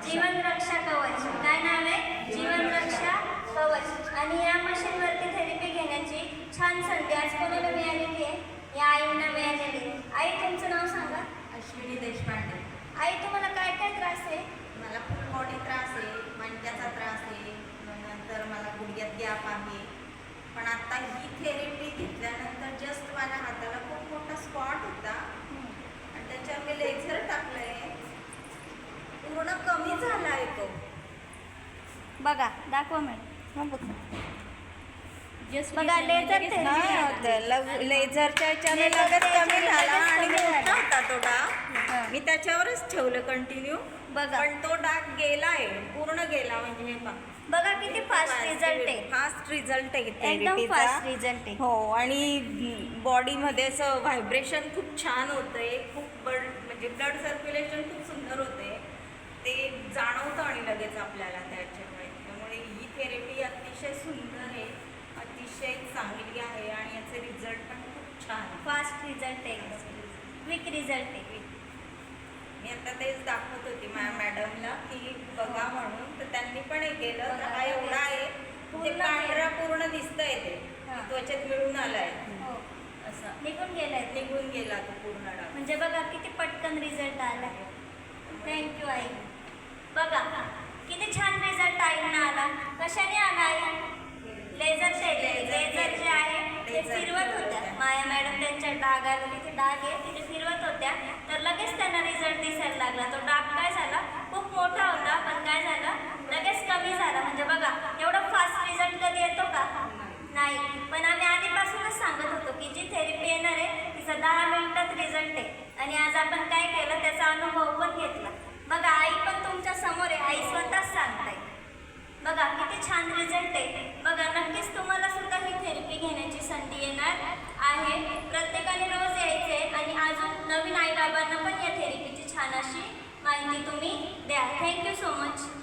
जीवन रक्षा कवच. काय नाव आहे? जीवन रक्षा कवच. आणि या मशीनवरती थेरपी घेण्याची छान संधी आज कोणाला मिळालेली आहे? या आईंना मिळालेली आहे. आई, तुमचं नाव सांगा. अश्विनी देशपांडे. आई, तुम्हाला काय काय त्रास आहे? मला फुल बॉडी त्रास आहे, मणक्याचा त्रास आहे, नंतर मला गुडघ्यात गॅप आहे. पण आता ही थेरपी घेतल्यानंतर जस्ट माझ्या हाताला खूप मोठा स्पॉट होता आणि त्याच्यावर मी लेझर टाकलंय, पूर्ण कमी झाला आहे तो. बघा, दाखवा मॅडम. बघा, लेझर लेझरच्या ह्याच्याने लगेच कमी झाला आणि मोठा होता तो डाग. मी त्याच्यावरच ठेवलं कंटिन्यू. बघा. पण तो डाग गेलाय, पूर्ण गेला. म्हणजे हे पहा, बघा किती फास्ट रिझल्ट आहे. फास्ट रिझल्ट आहे एकदम थेरपीचा. फास्ट रिझल्ट आहे. हो, आणि बॉडीमध्ये असं व्हायब्रेशन खूप छान होतंय, खूप म्हणजे ब्लड सर्क्युलेशन खूप सुंदर होते. ते जाणवतं आणि लगेच आपल्याला त्याच्यामुळे. त्यामुळे ही थेरपी अतिशय सुंदर आहे, अतिशय चांगली आहे आणि याचे रिझल्ट पण खूप छान आहे. फास्ट रिझल्ट आहे, क्विक रिझल्ट आहे. मी आता तेच दाखवत होती माझ्या मॅडमला की बघा म्हणून, तर त्यांनी पण हे केलं. तर हा एवढा आहे, ते पांढरा पूर्ण दिसतंय, ते त्वचेत मिळून आलाय. हो, असं निघून गेलाय. निघून गेला तो पूर्ण डाग. म्हणजे बघा किती पटकन रिझल्ट आला. थँक्यू आई. बघा किती छान रिझल्ट आईंना आला. कशाने आला आई? लेझर जे आहे ते फिरवत होत्या. माया मॅडम त्यांच्या डागाला, तिथे डाग आहे तिथे फिरवत होत्या, तर लगेच त्यांना रिझल्ट दिसायला लागला. तो डाग काय झाला, खूप मोठा होता, पण काय झालं, लगेच कमी झाला. म्हणजे बघा, एवढा फास्ट रिझल्ट कधी येतो का? नाही. पण आम्ही आधीपासूनच सांगत होतो की जी थेरपी येणार आहे तिचा 10 मिनिटात रिझल्ट आहे. आणि आज आपण काय केलं, त्याचा अनुभव पण घेतला. बघा, आई पण तुमच्या समोर आहे, आई स्वतःच सांगताय. बघा किती छान रिझल्ट आहे. बघा, नक्कीच तुम्हाला सुद्धा ही थेरपी घेण्याची संधी येणार आहे. प्रत्येकाने रोज यायचे आणि अजून नवीन आई बाबांना पण या थेरपीची छान अशी माहिती तुम्ही द्या. Thank you so much.